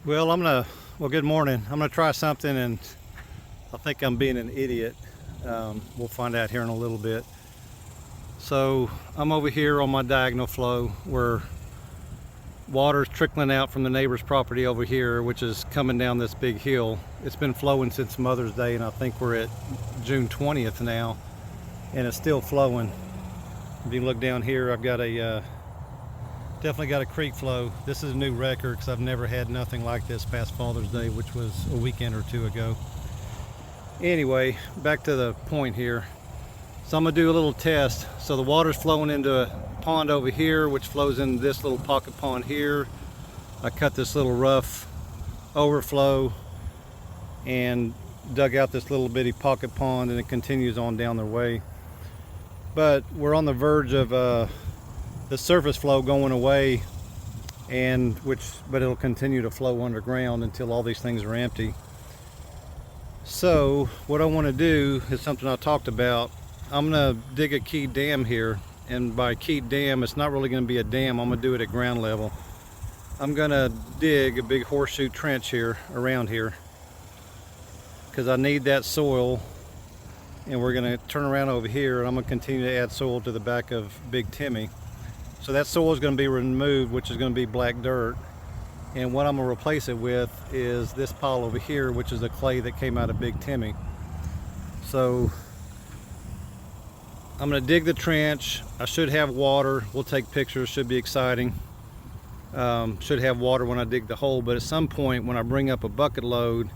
Well, good morning. I'm gonna try something and I think I'm being an idiot. We'll find out here in a little bit. So I'm over here on my diagonal flow where water's trickling out from the neighbor's property over here, which is coming down this big hill. It's been flowing since Mother's Day, and I think we're at June 20th now, and it's still flowing. If you look down here, I've got definitely got a creek flow. This is a new record because I've never had nothing like this past Father's Day, which was a weekend or two ago. Anyway, back to the point here. So I'm gonna do a little test. So the water's flowing into a pond over here, which flows into this little pocket pond here. I cut this little rough overflow and dug out this little bitty pocket pond, and it continues on down their way. But we're on the verge of the surface flow going away, but it'll continue to flow underground until all these things are empty. So what I want to do is something I talked about. I'm going to dig a keyed dam here, and by keyed dam, it's not really going to be a dam. I'm going to do it at ground level. I'm going to dig a big horseshoe trench here around here because I need that soil, and we're going to turn around over here and I'm going to continue to add soil to the back of Big Timmy. So that soil is going to be removed, which is going to be black dirt, and what I'm going to replace it with is this pile over here, which is the clay that came out of Big Timmy. So I'm going to dig the trench. I should have water. We'll take pictures. Should be exciting. Should have water when I dig the hole, but at some point when I bring up a bucket load,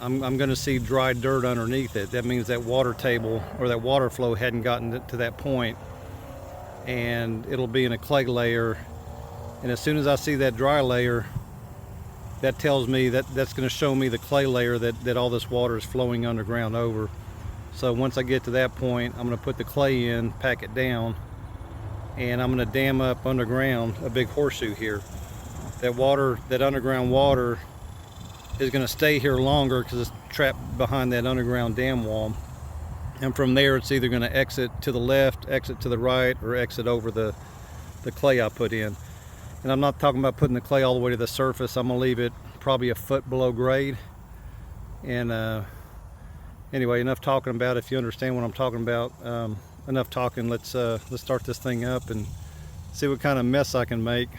I'm going to see dry dirt underneath it. That means that water table or that water flow hadn't gotten to that point, and it'll be in a clay layer. And as soon as I see that dry layer, that tells me that's going to show me the clay layer that all this water is flowing underground over. So once I get to that point, I'm going to put the clay in, pack it down, and I'm going to dam up underground a big horseshoe here. That underground water is going to stay here longer because it's trapped behind that underground dam wall. And from there, it's either going to exit to the left, exit to the right, or exit over the clay I put in. And I'm not talking about putting the clay all the way to the surface. I'm going to leave it probably a foot below grade. And anyway, enough talking about it. If you understand what I'm talking about, enough talking. Let's start this thing up and see what kind of mess I can make.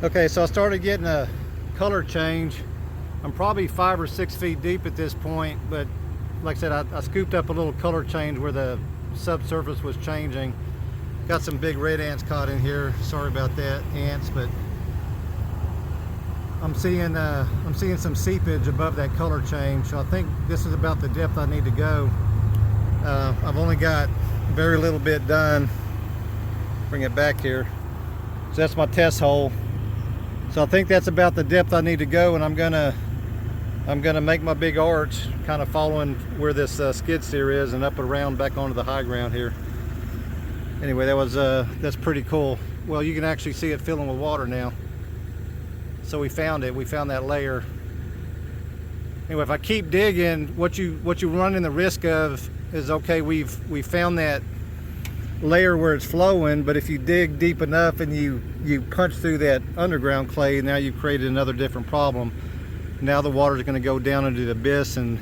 Okay, so I started getting a color change. I'm probably 5 or 6 feet deep at this point, but like I said, I scooped up a little color change where the subsurface was changing. Got some big red ants caught in here. Sorry about that, ants, but I'm seeing some seepage above that color change. So I think this is about the depth I need to go. I've only got very little bit done. Bring it back here. So that's my test hole. So I think that's about the depth I need to go, and I'm gonna make my big arch, kind of following where this skid steer is, and up and around back onto the high ground here. Anyway, that's pretty cool. Well, you can actually see it filling with water now. So we found it. We found that layer. Anyway, if I keep digging, what you run in the risk of is, okay, we found that layer where it's flowing, but if you dig deep enough and you punch through that underground clay, now you've created another different problem. Now the water is going to go down into the abyss and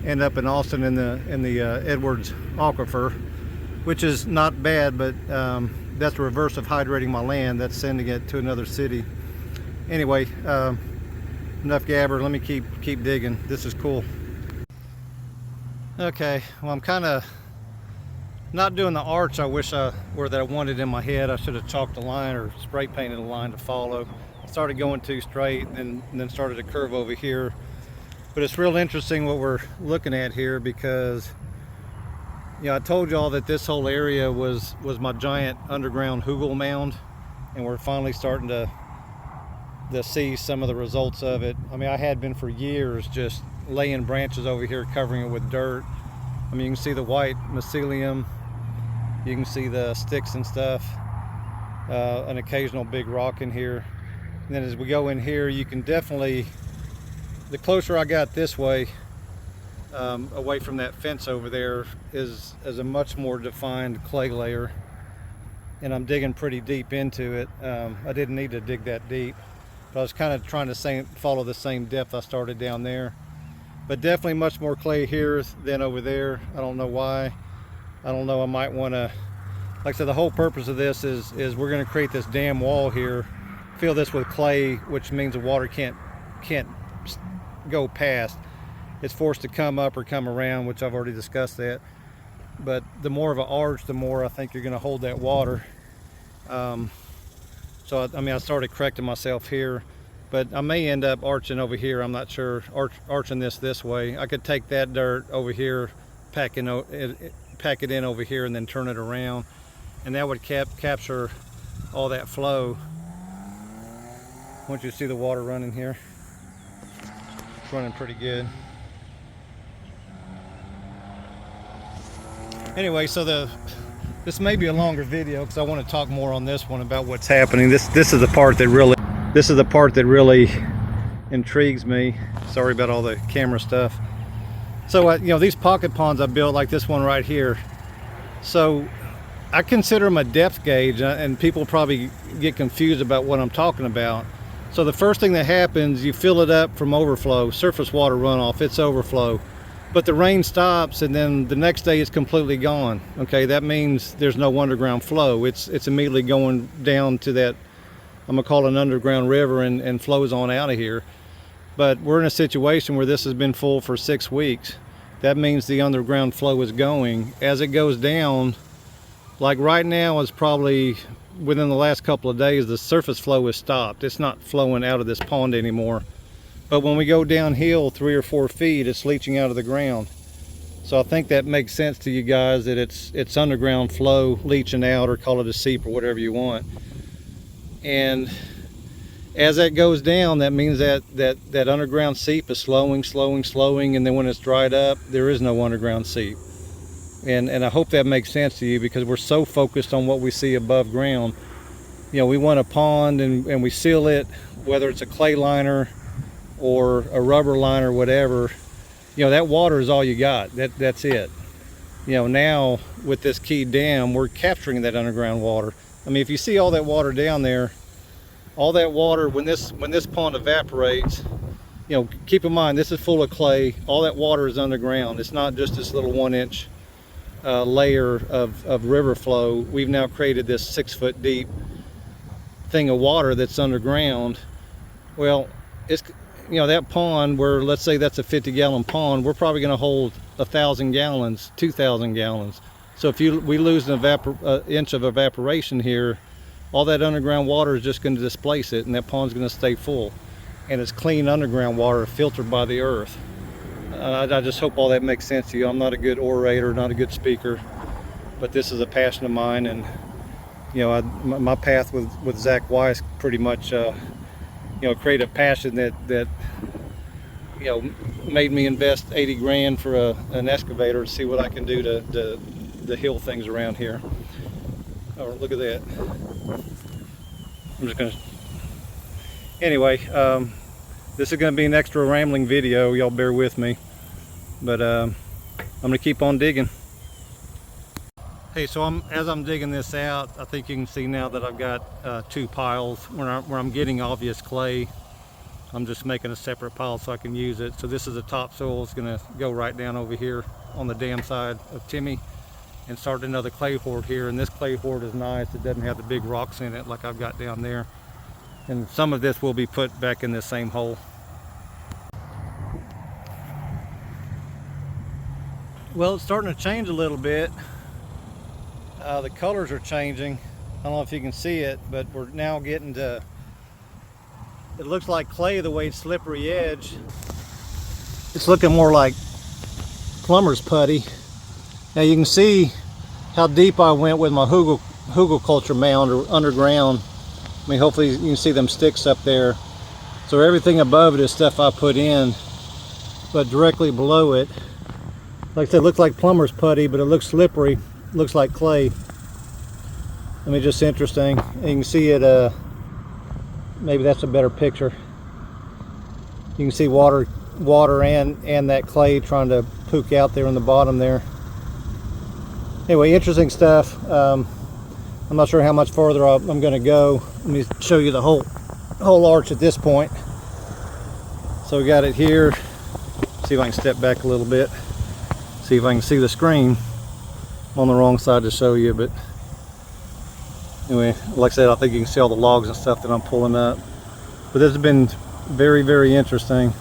end up in Austin in the Edwards aquifer, which is not bad, but that's the reverse of hydrating my land. That's sending it to another city. Anyway, enough gabber. Let me keep digging. This is cool. Okay, well, I'm kind of not doing the arch I wish that I wanted in my head. I should have chalked a line or spray painted a line to follow. I started going too straight and then started to curve over here. But it's real interesting what we're looking at here, because I told y'all that this whole area was my giant underground hugel mound, and we're finally starting to see some of the results of it. I mean, I had been for years just laying branches over here, covering it with dirt. I mean, you can see the white mycelium, you can see the sticks and stuff, an occasional big rock in here. And then as we go in here, you can definitely, the closer I got this way, away from that fence over there, is a much more defined clay layer. and I'm digging pretty deep into it. I didn't need to dig that deep, But I was kind of trying to follow the same depth I started down there. But definitely much more clay here than over there. I don't know why. I don't know, I might want to, like I said, the whole purpose of this is we're going to create this dam wall here, fill this with clay, which means the water can't go past. It's forced to come up or come around, which I've already discussed that. But the more of an arch, the more I think you're going to hold that water. So I mean, I started correcting myself here, but I may end up arching over here. I'm not sure, arching this way. I could take that dirt over here, pack it in over here, and then turn it around, and that would capture all that flow. Once you see the water running here, it's running pretty good. Anyway, so this may be a longer video because I want to talk more on this one about what's happening. This is the part that really intrigues me. Sorry about all the camera stuff. So you know, these pocket ponds I built, like this one right here, so I consider them a depth gauge, and people probably get confused about what I'm talking about. So the first thing that happens, you fill it up from overflow, surface water runoff, it's overflow. But the rain stops, and then the next day it's completely gone. Okay, that means there's no underground flow. It's immediately going down to that, I'm gonna call it an underground river, and flows on out of here. But we're in a situation where this has been full for 6 weeks. That means the underground flow is going. As it goes down, like right now is probably within the last couple of days, the surface flow has stopped. It's not flowing out of this pond anymore. But when we go downhill 3 or 4 feet, it's leaching out of the ground. So I think that makes sense to you guys, that it's underground flow leaching out, or call it a seep or whatever you want. And as that goes down, that means that underground seep is slowing, and then when it's dried up, there is no underground seep. And I hope that makes sense to you, because we're so focused on what we see above ground. You know, we want a pond and we seal it, whether it's a clay liner or a rubber liner, whatever. You know, that water is all you got. That's it. You know, now with this key dam, we're capturing that underground water. I mean, if you see all that water down there, all that water, when this pond evaporates, you know, keep in mind this is full of clay. All that water is underground. It's not just this little 1-inch layer of river flow. We've now created this 6-foot deep thing of water that's underground. Well, it's, you know, that pond, where let's say that's a 50-gallon pond, we're probably going to hold 1,000 gallons, 2,000 gallons. So if we lose an inch of evaporation here, all that underground water is just going to displace it, and that pond's going to stay full. And it's clean underground water filtered by the earth. I just hope all that makes sense to you. I'm not a good orator, not a good speaker, but this is a passion of mine. And you know, my path with Zach Weiss pretty much you know, create a passion that you know, made me invest 80 grand for an excavator to see what I can do to heal things around here. Oh, look at that. I'm just gonna, anyway, this is gonna be an extra rambling video, y'all bear with me, but I'm gonna keep on digging. Hey, so as I'm digging this out, I think you can see now that I've got 2 piles where I'm getting obvious clay. I'm just making a separate pile so I can use it. So this is the topsoil. It's gonna go right down over here on the dam side of Timmy and start another clay hoard here. And this clay hoard is nice. It doesn't have the big rocks in it like I've got down there. And some of this will be put back in this same hole. Well, it's starting to change a little bit. The colors are changing. I don't know if you can see it, but we're now getting to, it looks like clay the way it's slippery edge. It's looking more like plumber's putty. Now you can see how deep I went with my hugelkultur mound, or underground. I mean, hopefully you can see them sticks up there. So everything above it is stuff I put in, but directly below it, like I said, it looks like plumber's putty, but it looks slippery. Looks like clay. I mean, just interesting. And you can see it, maybe that's a better picture. You can see water and that clay trying to poke out there on the bottom there. Anyway, interesting stuff. I'm not sure how much farther I'm going to go. Let me show you the hole. whole arch at this point. So we got it here. See if I can step back a little bit. See if I can see the screen. I'm on the wrong side to show you, but anyway, like I said, I think you can see all the logs and stuff that I'm pulling up. But this has been very, very interesting.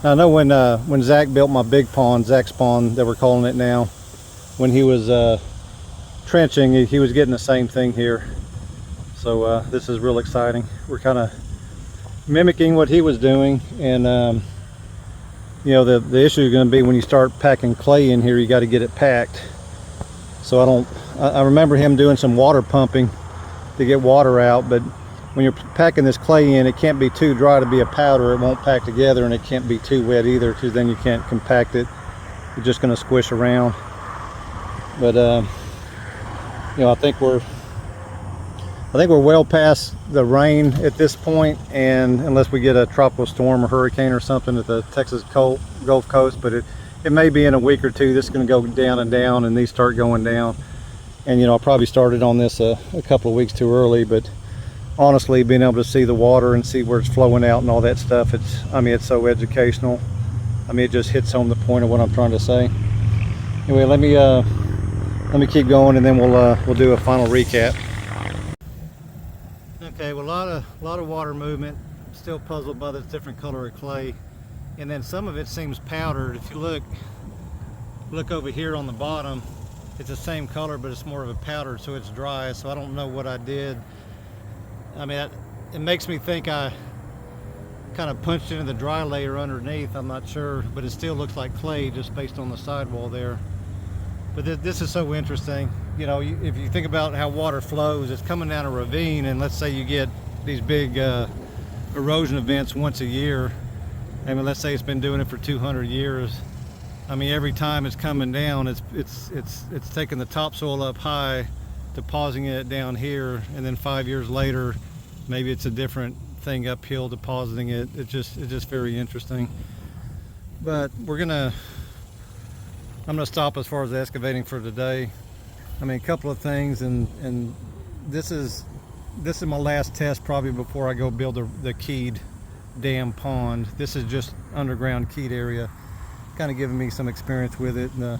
Now, I know when Zach built my big pond, Zach's pond that we're calling it now, when he was trenching, he was getting the same thing here. So this is real exciting. We're kind of mimicking what he was doing, and you know, the issue is going to be when you start packing clay in here, you got to get it packed. So I remember him doing some water pumping to get water out, but when you're packing this clay in, it can't be too dry to be a powder. It won't pack together, and it can't be too wet either, because then you can't compact it. You're just going to squish around. But you know, I think we're well past the rain at this point, and unless we get a tropical storm or hurricane or something at the Texas Gulf Coast, but it may be in a week or two. This is going to go down and down, and these start going down. And you know, I probably started on this a couple of weeks too early, but honestly, being able to see the water and see where it's flowing out and all that stuff, it's so educational. I mean, it just hits home the point of what I'm trying to say. Anyway, let me keep going, and then we'll do a final recap. Okay, well, a lot of water movement. Still puzzled by this different color of clay, and then some of it seems powdered. If you look over here on the bottom, it's the same color, but it's more of a powder, so it's dry. So I don't know what I did. I mean, it makes me think I kind of punched into the dry layer underneath. I'm not sure, but it still looks like clay just based on the sidewall there. But this is so interesting. You know, if you think about how water flows, it's coming down a ravine, and let's say you get these big erosion events once a year. I mean, let's say it's been doing it for 200 years. I mean, every time it's coming down, it's taking the topsoil up high, depositing it down here, and then 5 years later, maybe it's a different thing uphill depositing it. It's just very interesting. But I'm gonna stop as far as the excavating for today. I mean, a couple of things, and this is my last test probably before I go build the keyed dam pond. This is just underground keyed area, kind of giving me some experience with it and the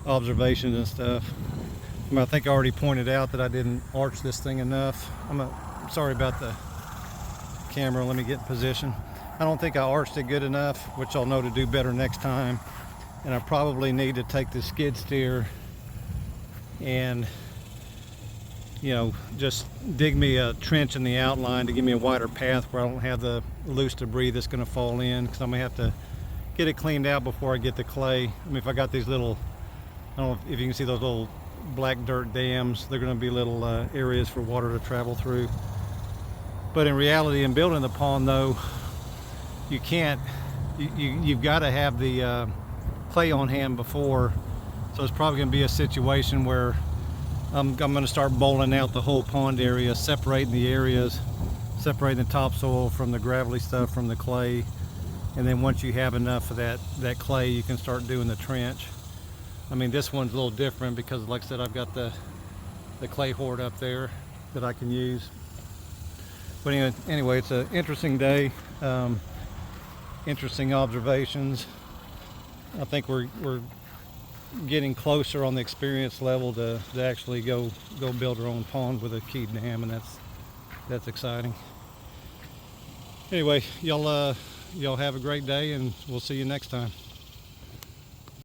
observations and stuff. I mean, I think I already pointed out that I didn't arch this thing enough. I'm sorry about the camera. Let me get in position. I don't think I arched it good enough, which I'll know to do better next time. And I probably need to take the skid steer and, you know, just dig me a trench in the outline to give me a wider path where I don't have the loose debris that's going to fall in, because I'm going to have to get it cleaned out before I get the clay. I mean, if I got these little, I don't know if you can see those little black dirt dams, they're going to be little areas for water to travel through. But in reality, in building the pond though, you can't, you've got to have the clay on hand before. So it's probably going to be a situation where I'm going to start bowling out the whole pond area, separating the areas, separating the topsoil from the gravelly stuff from the clay. And then once you have enough of that clay, you can start doing the trench. I mean, this one's a little different because, like I said, I've got the clay hoard up there that I can use. But anyway, it's an interesting day, interesting observations. I think we're getting closer on the experience level to actually go build our own pond with a keyed dam, and that's exciting. Anyway, y'all have a great day, and we'll see you next time.